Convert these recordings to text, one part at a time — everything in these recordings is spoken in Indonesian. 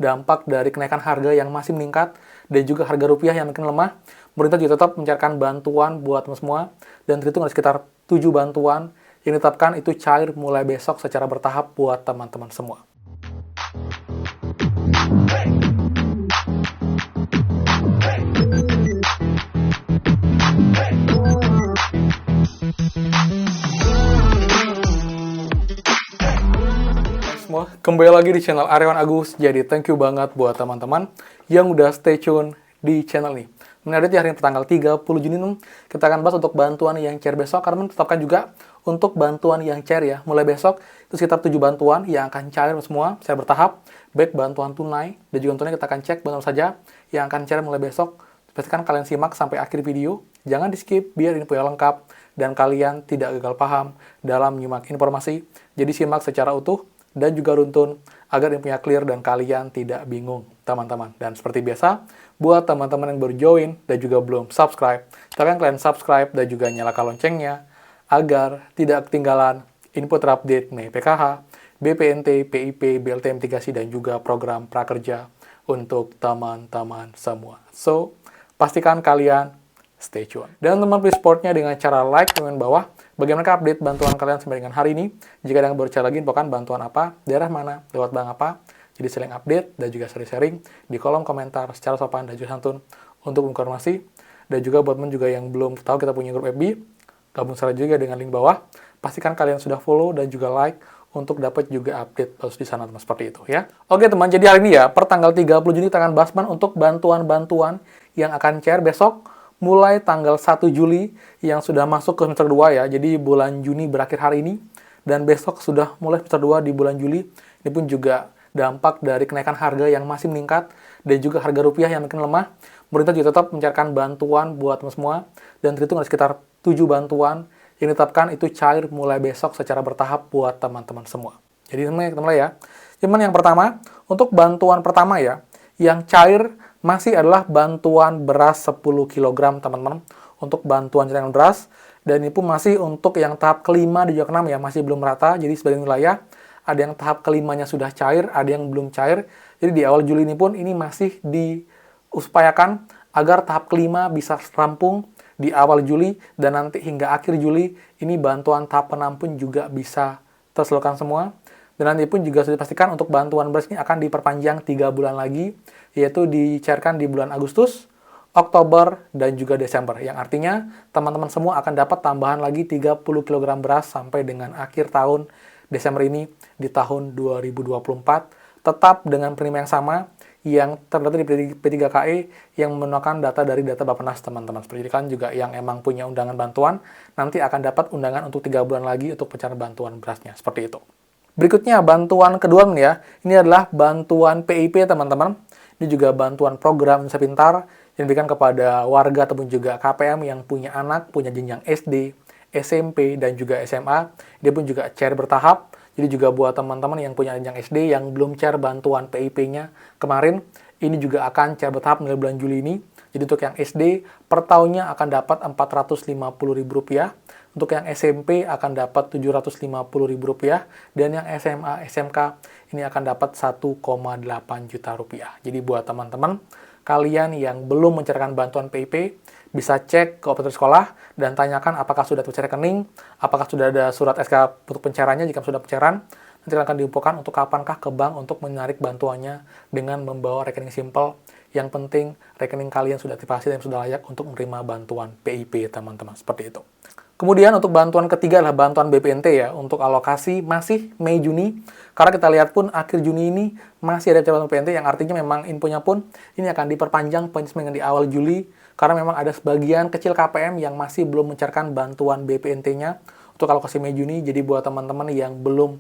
dampak dari kenaikan harga yang masih meningkat dan juga harga rupiah yang makin lemah, pemerintah juga tetap mencairkan bantuan buat semua, dan terhitung ada sekitar 7 bantuan yang ditetapkan itu cair mulai besok secara bertahap buat teman-teman semua. Semua, kembali lagi di channel Aryawan Agus. Jadi thank you banget buat teman-teman yang udah stay tune di channel ini. Menarik di hari ini tanggal 30 Juni kita akan bahas untuk bantuan yang cair besok, karena menetapkan juga untuk bantuan yang cair ya. Mulai besok itu sekitar 7 bantuan yang akan cair semua secara bertahap, baik bantuan tunai dan juga tunai. Kita akan cek bantuan saja yang akan cair mulai besok. Pastikan kalian simak sampai akhir video, jangan di skip biar info yang lengkap dan kalian tidak gagal paham dalam menyimak informasi. Jadi simak secara utuh dan juga runtun agar infonya clear dan kalian tidak bingung, teman-teman. Dan seperti biasa, buat teman-teman yang baru join dan juga belum subscribe, kalian subscribe dan juga nyalakan loncengnya agar tidak ketinggalan info terupdate mengenai PKH, BPNT, PIP, BLT mitigasi dan juga program prakerja untuk teman-teman semua. So, pastikan kalian stay tune. Dan teman please supportnya dengan cara like komen bawah bagaimana update bantuan kalian sampai dengan hari ini. Jika ada yang baru cari lagi, infokan bantuan apa, daerah mana, lewat bank apa. Jadi saling update dan juga sharing di kolom komentar secara sopan dan juga santun untuk informasi. Dan juga buat teman juga yang belum tahu kita punya grup FB, gabung saja juga dengan link bawah. Pastikan kalian sudah follow dan juga like untuk dapat juga update terus di sana teman, seperti itu ya. Oke teman, jadi hari ini ya, per tanggal 30 Juni kita akan bahas untuk bantuan-bantuan yang akan cair besok mulai tanggal 1 Juli yang sudah masuk ke semester 2 ya. Jadi bulan Juni berakhir hari ini dan besok sudah mulai semester 2 di bulan Juli. Ini pun juga dampak dari kenaikan harga yang masih meningkat dan juga harga rupiah yang makin lemah. Pemerintah juga tetap mencairkan bantuan buat semua dan terhitung ada sekitar 7 bantuan yang ditetapkan itu cair mulai besok secara bertahap buat teman-teman semua. Jadi teman-teman ya. Cuman yang pertama, untuk bantuan pertama ya, yang cair masih adalah bantuan beras 10 kg teman-teman, untuk bantuan cadangan beras, dan ini pun masih untuk yang tahap kelima dan juga keenam ya, masih belum merata. Jadi sebagian wilayah ada yang tahap kelimanya sudah cair, ada yang belum cair. Jadi di awal Juli ini pun ini masih diupayakan agar tahap kelima bisa rampung di awal Juli, dan nanti hingga akhir Juli ini bantuan tahap keenam pun juga bisa tersalurkan semua. Dan nanti pun juga sudah dipastikan untuk bantuan beras ini akan diperpanjang 3 bulan lagi, yaitu dicairkan di bulan Agustus, Oktober, dan juga Desember. Yang artinya teman-teman semua akan dapat tambahan lagi 30 kg beras sampai dengan akhir tahun Desember ini di tahun 2024. Tetap dengan penerimaan yang sama yang terdata di P3KE yang menggunakan data dari data Bappenas teman-teman. Seperti kan juga yang emang punya undangan bantuan, nanti akan dapat undangan untuk 3 bulan lagi untuk pencairan bantuan berasnya. Seperti itu. Berikutnya bantuan kedua ya, ini adalah bantuan PIP teman-teman. Ini juga bantuan program Indonesia Pintar yang diberikan kepada warga ataupun juga KPM yang punya anak, punya jenjang SD, SMP, dan juga SMA. Dia pun juga cair bertahap. Jadi juga buat teman-teman yang punya jenjang SD yang belum cair bantuan PIP-nya kemarin, ini juga akan cair bertahap mulai bulan Juli ini. Jadi untuk yang SD, per tahunnya akan dapat Rp450.000. Untuk yang SMP akan dapat Rp750.000, dan yang SMA, SMK ini akan dapat Rp1,8 juta. Jadi buat teman-teman kalian yang belum mencairkan bantuan PIP, bisa cek ke operator sekolah dan tanyakan apakah sudah tercair rekening, apakah sudah ada surat SK untuk pencairannya. Jika sudah pencairan, nanti akan diinfokan untuk kapankah ke bank untuk menarik bantuannya dengan membawa rekening simple. Yang penting rekening kalian sudah aktifasi dan sudah layak untuk menerima bantuan PIP teman-teman, seperti itu. Kemudian untuk bantuan ketiga adalah bantuan BPNT ya, untuk alokasi masih Mei-Juni. Karena kita lihat pun akhir Juni ini masih ada bantuan BPNT, yang artinya memang infonya pun ini akan diperpanjang sampai di awal Juli. Karena memang ada sebagian kecil KPM yang masih belum mencairkan bantuan BPNT-nya untuk alokasi Mei-Juni. Jadi buat teman-teman yang belum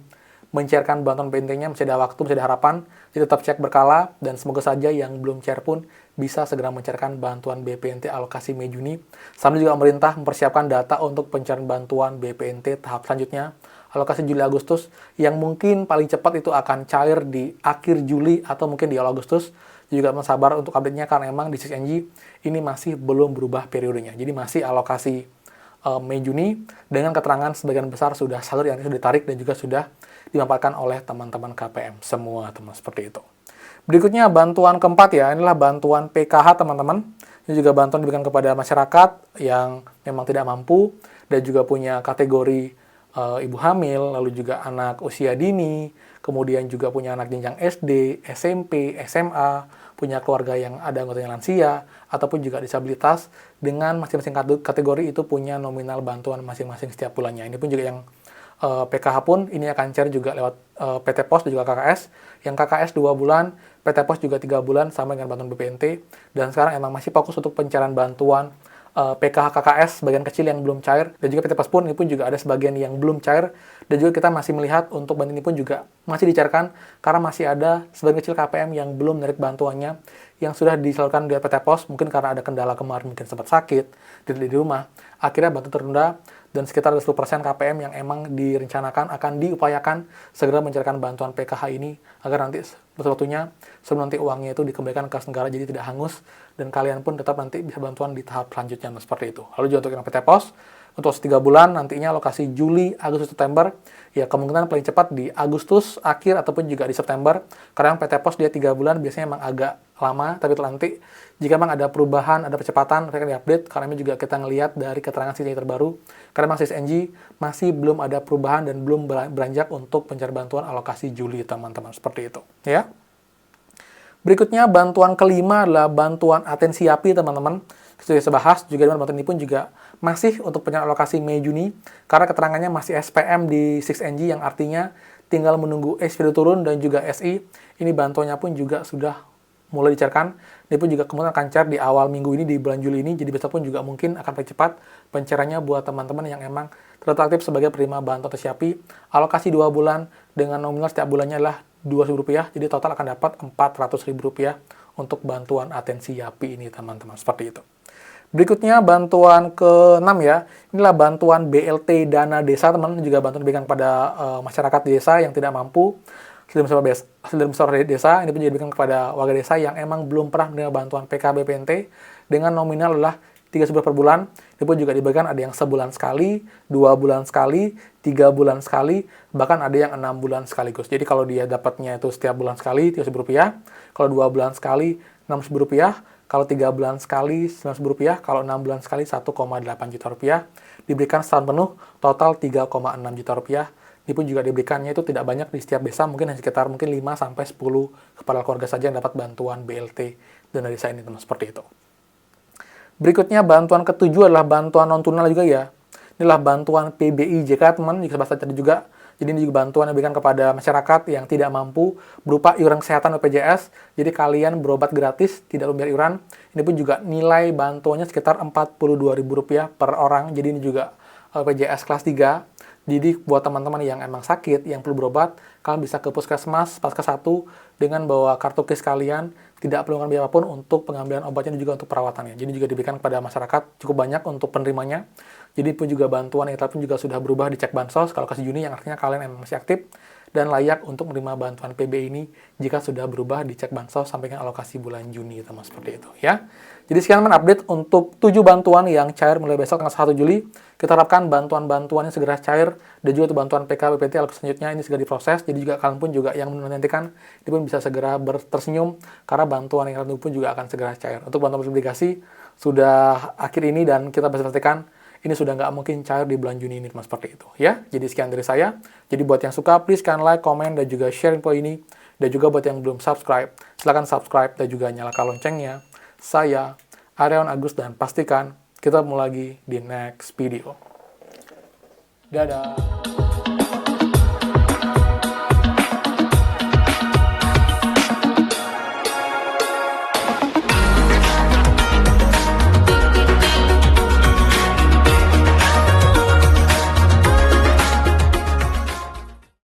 mencairkan bantuan BPNT-nya masih ada waktu, masih ada harapan. Jadi tetap cek berkala dan semoga saja yang belum cair pun bisa segera mencairkan bantuan BPNT alokasi Mei-Juni. Sambil juga pemerintah mempersiapkan data untuk pencairan bantuan BPNT tahap selanjutnya, alokasi Juli-Agustus, yang mungkin paling cepat itu akan cair di akhir Juli atau mungkin di awal Agustus. Juga sabar untuk update-nya karena emang di 6NG ini masih belum berubah periodenya. Jadi masih alokasi Mei-Juni dengan keterangan sebagian besar sudah salur yang sudah ditarik dan juga sudah dimanfaatkan oleh teman-teman KPM semua teman, seperti itu. Berikutnya bantuan keempat ya, inilah bantuan PKH teman-teman. Ini juga bantuan diberikan kepada masyarakat yang memang tidak mampu dan juga punya kategori ibu hamil, lalu juga anak usia dini, kemudian juga punya anak jenjang SD, SMP, SMA, punya keluarga yang ada anggotanya lansia, ataupun juga disabilitas, dengan masing-masing kategori itu punya nominal bantuan masing-masing setiap bulannya. Ini pun juga yang PKH pun ini akan cair juga lewat PT Pos dan juga KKS. Yang KKS 2 bulan, PT Pos juga 3 bulan sama dengan bantuan BPNT. Dan sekarang emang masih fokus untuk pencairan bantuan PKH KKS sebagian kecil yang belum cair, dan juga PT Pos pun ini pun juga ada sebagian yang belum cair, dan juga kita masih melihat untuk bantuan ini pun juga masih dicairkan karena masih ada sebagian kecil KPM yang belum menarik bantuannya yang sudah disalurkan di PT Pos, mungkin karena ada kendala kemarin, mungkin sempat sakit di rumah, akhirnya bantuan tertunda, dan sekitar 10% KPM yang emang direncanakan akan diupayakan segera mencairkan bantuan PKH ini agar nanti waktunya sebelum nanti uangnya itu dikembalikan ke kas negara jadi tidak hangus, dan kalian pun tetap nanti bisa bantuan di tahap selanjutnya seperti itu. Lalu juga untuk yang PT Pos untuk 3 bulan nantinya lokasi Juli, Agustus, September, ya kemungkinan paling cepat di Agustus akhir ataupun juga di September, karena yang PT Pos dia 3 bulan biasanya emang agak lama, tapi nanti jika memang ada perubahan, ada percepatan, mereka diupdate, karena ini juga kita ngelihat dari keterangan CCI terbaru, karena memang SNG masih belum ada perubahan dan belum beranjak untuk pencari bantuan alokasi Juli, teman-teman, seperti itu, ya. Berikutnya, bantuan kelima adalah bantuan atensi API, teman-teman. Kita sudah bahas, juga bantuan ini pun juga masih untuk pencarian alokasi Mei-Juni, karena keterangannya masih SPM di 6NG, yang artinya tinggal menunggu SPD turun dan juga SI. Ini bantuannya pun juga sudah mulai dicairkan. Ini pun juga kemungkinan akan cair di awal minggu ini, di bulan Juli ini, jadi besok pun juga mungkin akan paling cepat pencairannya buat teman-teman yang emang tertaktif sebagai penerima bantuan atensi API. Alokasi 2 bulan dengan nominal setiap bulannya adalah Rp2.000, jadi total akan dapat Rp400.000 untuk bantuan atensi API ini, teman-teman, seperti itu. Berikutnya bantuan ke-6 ya, inilah bantuan BLT dana desa, teman-teman, juga bantuan diberikan kepada masyarakat desa yang tidak mampu, hasil besar desa, ini pun diberikan kepada warga desa yang emang belum pernah menerima bantuan PKBPNT dengan nominal adalah 3 per bulan. Ini pun juga diberikan ada yang sebulan sekali, 2 bulan sekali, 3 bulan sekali, bahkan ada yang 6 bulan sekaligus. Jadi kalau dia dapatnya itu setiap bulan sekali Rp300.000, kalau 2 bulan sekali Rp60.000, kalau 3 bulan sekali Rp900.000, kalau 6 bulan sekali Rp1,8 juta, diberikan setahun penuh, total Rp3,6 juta. Ini pun juga diberikannya itu tidak banyak di setiap desa, mungkin hanya sekitar 5-10 kepala keluarga saja yang dapat bantuan BLT dana desa ini, teman, seperti itu. Berikutnya bantuan ke-7 adalah bantuan non-tunai juga ya. Inilah bantuan PBIJK, teman, jika bahasa tadi juga. Jadi ini juga bantuan yang diberikan kepada masyarakat yang tidak mampu berupa iuran kesehatan BPJS. Jadi kalian berobat gratis, tidak membayar iuran. Ini pun juga nilai bantuannya sekitar Rp42.000 per orang. Jadi ini juga BPJS kelas 3. Jadi buat teman-teman yang emang sakit, yang perlu berobat, kalian bisa ke puskesmas, Paskes 1, dengan bawa kartu kis kalian, tidak perlu biaya apapun untuk pengambilan obatnya dan juga untuk perawatannya. Jadi juga diberikan kepada masyarakat cukup banyak untuk penerimanya. Jadi pun juga bantuan yang pun juga sudah berubah di cek bansos kalau kasih Juni, yang artinya kalian emang masih aktif dan layak untuk menerima bantuan PB ini jika sudah berubah di cek bansos sampai dengan alokasi bulan Juni, teman, seperti itu ya. Jadi sekian teman update untuk 7 bantuan yang cair mulai besok tanggal 1 Juli. Kita harapkan bantuan-bantuannya segera cair dan juga untuk bantuan PK BPT alokasi selanjutnya ini segera diproses. Jadi juga kalian pun juga yang menantikan ini pun bisa segera tersenyum karena bantuan yang kalian pun juga akan segera cair. Untuk bantuan obligasi sudah akhir ini dan kita bisa pastikan ini sudah nggak mungkin cair di bulan Juni ini, teman, seperti itu ya. Jadi sekian dari saya. Jadi buat yang suka, please kalian like, komen, dan juga share info ini. Dan juga buat yang belum subscribe, silahkan subscribe dan juga nyalakan loncengnya. Saya Aryawan Agus dan pastikan kita ketemu lagi di next video. Dadah.